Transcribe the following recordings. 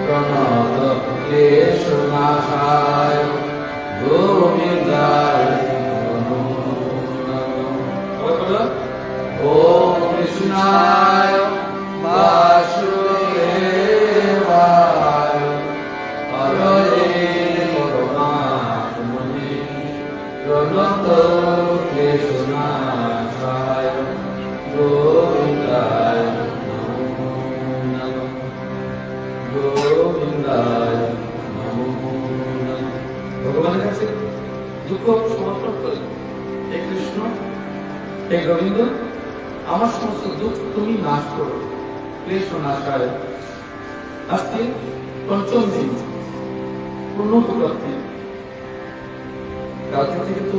প্রণত ক্লেশনাশায় গোবিন্দায় নমো নমঃ। ওম কৃষ্ণায় বাসুদেবায় হরে পরমাত্মনে প্রণত ক্লেশনাশায় গোবিন্দায় নমো নমঃ। গোবিন্দায় নমো নমঃ। ভগবানের কাছে দুঃখ সমর্পণ করে, হে কৃষ্ণ, হে গোবিন্দ, আমার সমস্ত দুঃখ তুমি নাশ করো, ক্লেশ নাশায়। আজকে পঞ্চম দিন, পূর্ণ উপলক্ষে। কালকে থেকে তো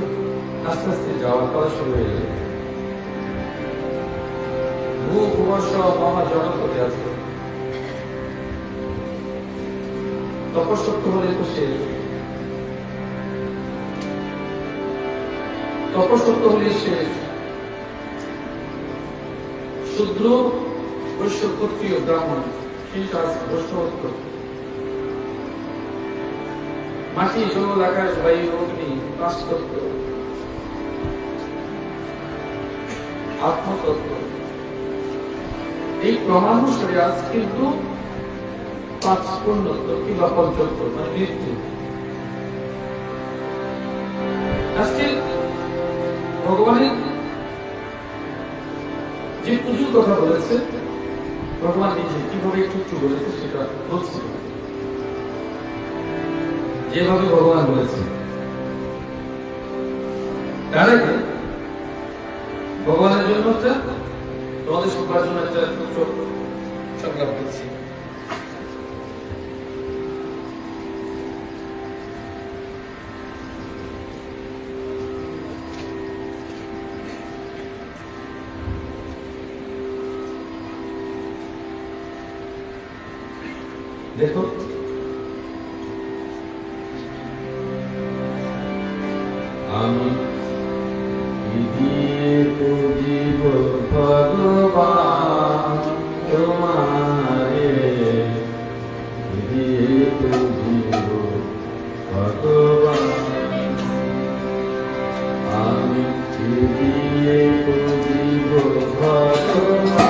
আস্তে আস্তে যাওয়া করা শুরু হয়ে যাবে। ভূ ভুবস্ব মহা জগৎপতি আছে, তপস্যক্ত হলে তো শেষ। তপস্যক্ত হলে শেষ। শূদ্র, বৈশ্য, ক্ষত্রিয়, ব্রাহ্মণ, শেষ আছে বৈষ্ণবত্ব। মাটি, জল, আকাশ, বায়ু, অগ্নি, পাঁচ তত্ত্ব, আত্মতত্ত্ব। এই ক্রমানুসারে আজ কিন্তু পাঁচ পূর্ণত্ব কিংবা পঞ্চত্ব, মানে মৃত্যু। আজকে ভগবানের যে পুজোর কথা বলেছে, ভগবান নিজে কিভাবে একটু বলেছে সেটা বলছিল। যেভাবে ভগবান বলেছে, তার আগে ভগবানের জন্য তোমাদের সবার জন্য একটা ছোট সংলাপ করছি। দেখো, আমি পুজিব ভগবান তোমারে, পুজিব ভগবান। আমি পুজিব ভগবান তোমারে,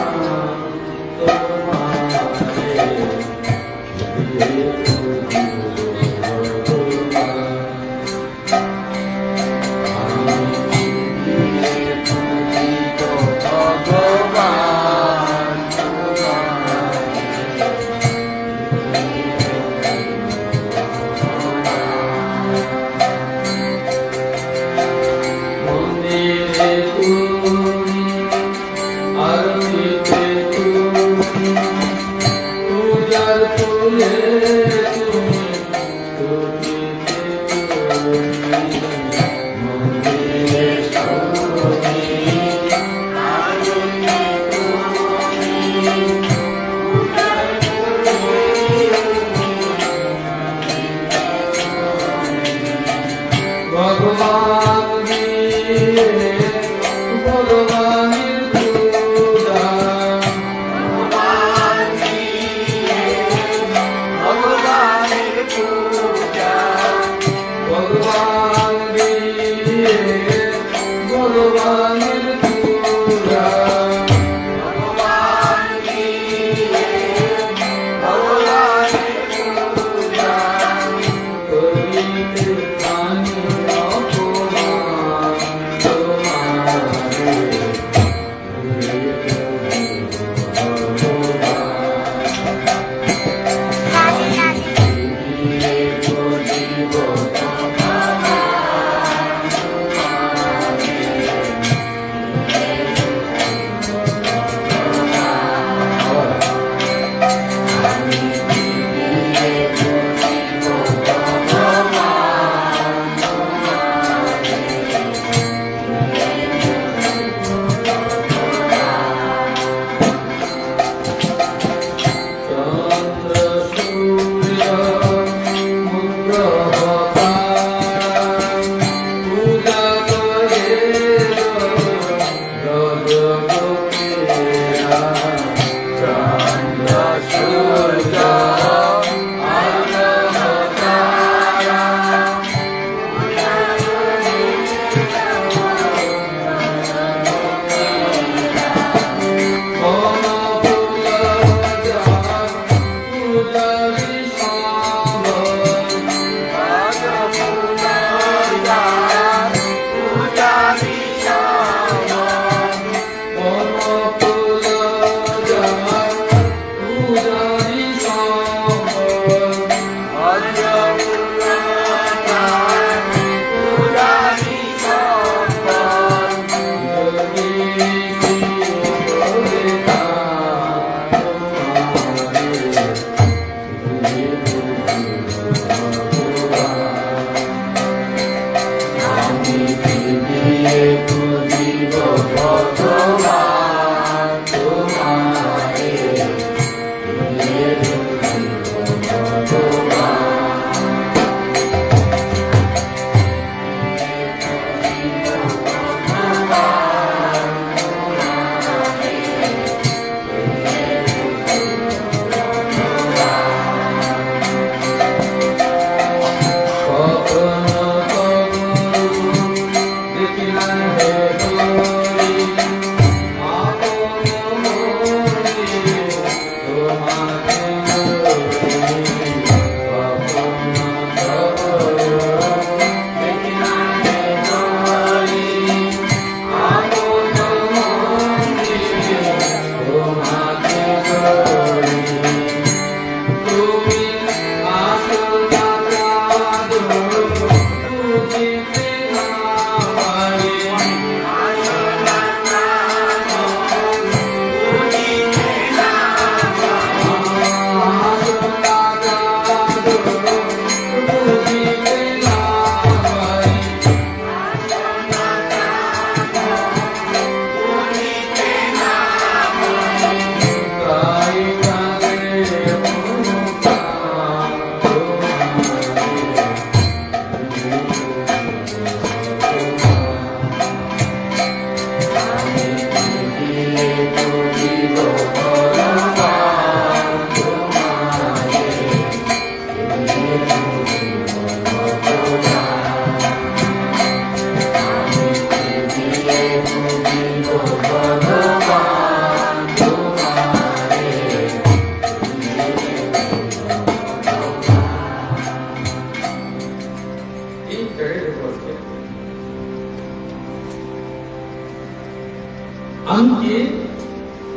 আমি কে,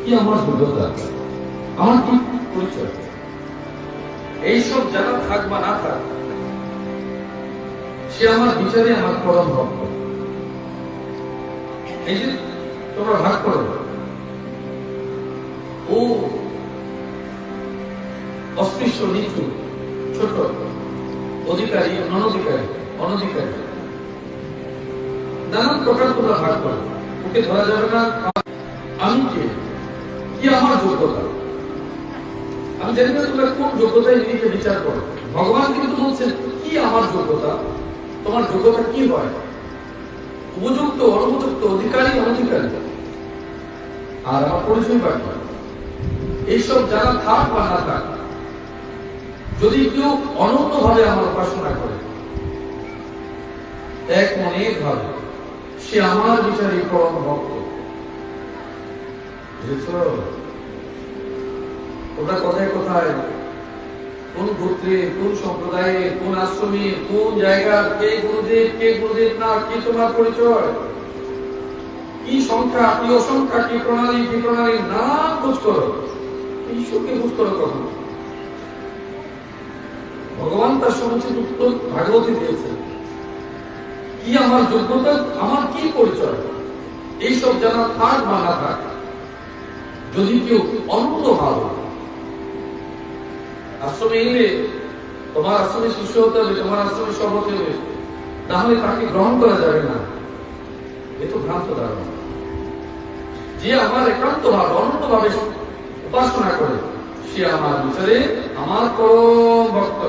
কি আমার যোগ্যতা, আমার কি পরিচয়, এইসব জানা থাক বা না থাক, সে আমার বিচারে আমার পরম ভক্ত। এই যে তোমরা ভাগ করো, ও অস্পৃশ্য, নিচু, ছোট, অধিকারী, অনধিকারী, অনধিকারী, নানান প্রকার তোমরা ভাগ করো। ওকে ধরা যাবে না। আমি কে, কি আমার যোগ্যতা, আমি জানি না তোমরা কোন যোগ্যতায় নিজেকে বিচার করো। ভগবান কিন্তু বলছেন কি আমার যোগ্যতা, তোমার যোগ্যতা কি হয়, উপযুক্ত, অনুপযুক্ত, অধিকারী, অনধিকারী, আর আমার পরিচয় বাকি। এইসব জানা থাক বা না থাক, যদি কেউ অনন্য ভাবে আমার উপাসনা করে, এক মনে ভাবে, সে আমার বিচারে পরম ভক্ত। ওটা কথায় কথায় কোন গোত্রে, কোন সম্প্রদায়ে, কোন আশ্রমে, কোন জায়গার, কে গুরুদেব, কে গুরুদেব না, কি তোমার পরিচয়, কি সংখ্যা, কি অসংখ্যা, কি প্রণালী, কি প্রণালী না খোঁজ করো, ঈশ্বরকে খোঁজ করো কখন। ভগবান তার সমুচিত উত্তর ভাগবতী দিয়েছেন, কি আমার যোগ্যতা, আমার কি পরিচয়, এইসব জানা থাক বা না থাক, যদি কেউ অনন্ত ভাব। আশ্রমে এলে তোমার আশ্রমে শিষ্য হতে হবে, তোমার আশ্রমে সব হতে হবে, তাহলে তাকে গ্রহণ করা যাবে না। এ তো ভ্রান্ত ধারণা। যে আমার একান্ত ভাব, অনন্ত ভাবে উপাসনা করে, সে আমার বিচারে আমার পরম ভক্ত।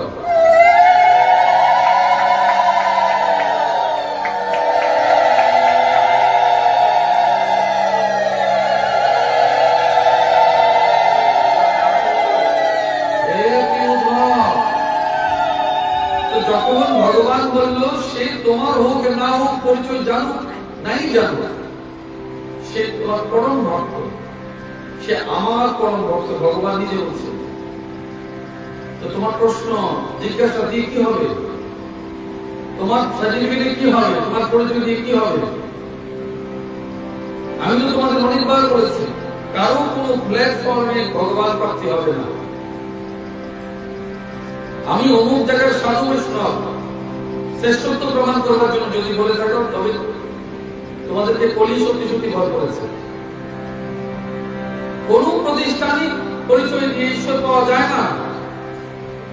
যখন ভগবান বলল সে তোমার হোক না হোক, পরিচয় জানুক নাই জানুক, সে তোমার পরম ভক্ত, সে আমার পরম ভক্ত, ভগবান নিজে বলছে। তো তোমার প্রশ্ন, জিজ্ঞাসা দিয়ে কি হবে, তোমার সার্টিফিকেটে কি হবে, তোমার পরিচয় দিয়ে কি হবে? আমি তো তোমাদের অনেকবার বলেছি, কারো কোনো প্ল্যাটফর্মে ভগবান প্রাপ্তি হবে না। আমি অমুক জায়গায় সাধু বৈষ্ণব শ্রেষ্ঠত্ব প্রমাণ করবার জন্য যদি বলে থাকো, তবে তোমাদেরকে কলি সত্যি সত্যি ভর করেছে। কোন প্রতিষ্ঠানে পরিচয় দিয়ে ঈশ্বর পাওয়া যায় না।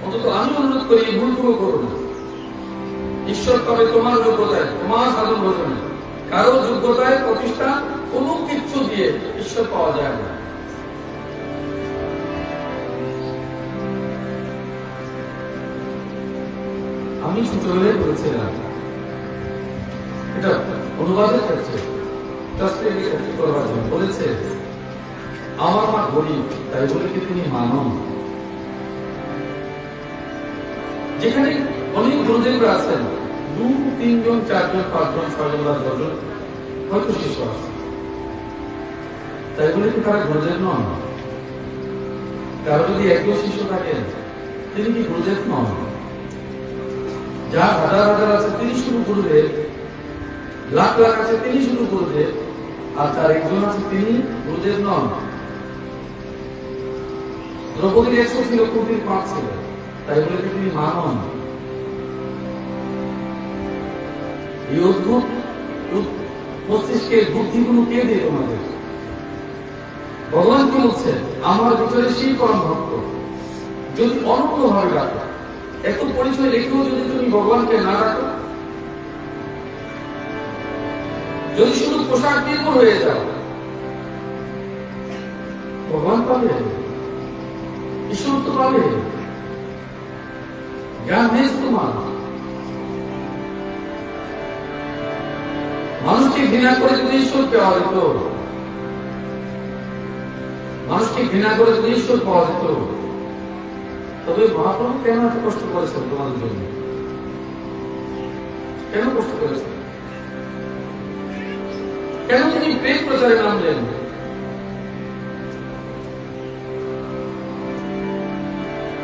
অন্তত আমি অনুরোধ করি, ভুলটুকু করো না। ঈশ্বর পাবে তোমার যোগ্যতায়, তোমার সাধন ভোজনে। কারো যোগ্যতায়, প্রতিষ্ঠা, কোনো কিছু দিয়ে ঈশ্বর পাওয়া যায় না। আমি ছোটবেলায় বলেছিলাম, এটা অনুবাদের ক্ষেত্রে করবার জন্য বলেছে, আমার মা গরিব, তাই বলে কি তিনি মানব? যেখানে অনেক গুরুদেবরা আছেন, 2, 3 জন, 4 জন, 5 জন, 6 জন বা 10 জন হয়তো শিষ্য আছে, তাই বলে কি তারা গুরুদেব নন? কারো যদি একজন শিষ্য থাকেন, তিনি কি গুরুদেব নন? যার হাজার হাজার আছে তিনি শুধু গুরুদেব, লাখ লাখ আছে তিনি শুধু গুরুদেব, আর তার একজন আছে তিনি গুরুদেব নন। দ্রৌপদীর 100 ছিল, কুন্তির 5 ছিল, তাই বলে কি তিনি মা নন? এই অদ্ভুত মস্তিষ্কের বুদ্ধিগুলো কে দিয়ে তোমাদের? ভগবান কি বলছেন? আমার ভিতরে সেই পরম ভক্ত যদি অনন্য ভাবে ডাকো, এত পরিচয় রেখেও যদি তুমি ভগবানকে না ডাকো, যদি শুধু পোশাক নির্ভর হয়ে যাও, ভগবান পাবে, ঈশ্বর তো পাবে, জ্ঞান নেই তোমার। মানুষকে ঘৃণা করে যদি ঈশ্বর পাওয়া যেত, মানুষকে ঘৃণা করে যদি ঈশ্বর পাওয়া যেত, তবে মহাপ্রভু কেন এত কষ্ট করেছেন তোমাদের জন্য? কেন কষ্ট করেছেন? কেন তিনি প্রেম প্রচারে নামলেন?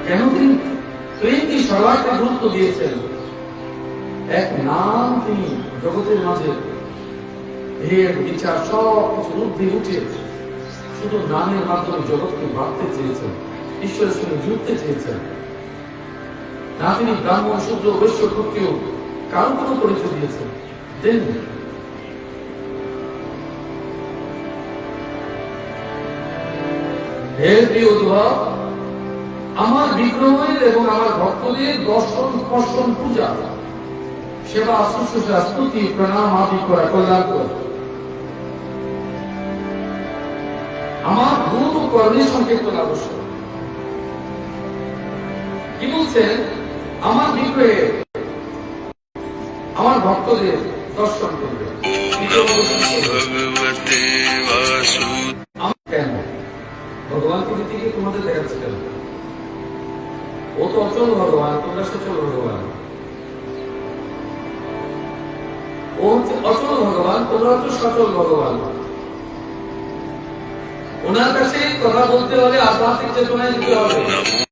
কেন তিনি প্রেমকে সর্বাধিক গুরুত্ব দিয়েছেন? এক নাম তিনি জগতের মাঝে ঢের বিচার সব কিছু ঊর্ধ্বে উঠে শুধু নামের মাধ্যমে জগৎকে ভাবতে চেয়েছেন, ঈশ্বরের সঙ্গে জুড়তে চেয়েছেন। না তিনি ব্রাহ্মণ শূদ্র বৈশ্য ক্ষত্রিয় কারো কোনো পরিচয় দিয়েছেন? দেননি। হে প্রিয় উদ্ধব, আমার বিগ্রহের এবং আমার ভক্তদের দর্শন স্পর্শন পূজা সেবা শুশ্রূষা স্তুতি প্রণাম আদি করা কল্যাণ করে আমার গুণ ও কর্মের সংকীর্তন আবশ্যক। কি বলছেন? আমার বিগ্রহে আমার ভক্তদের দর্শন করবে। কেন ভগবানকে দিকে তোমাদের দেখাচ্ছে কেন? ও তো অচল ভগবান, তোমরা সচল ভগবান। ও হচ্ছে অচল ভগবান, তোমরা হচ্ছে সচল ভগবান। ওনার কাছে কথা বলতে হলে আধ্যাত্মিক চেতনায় দিতে হবে।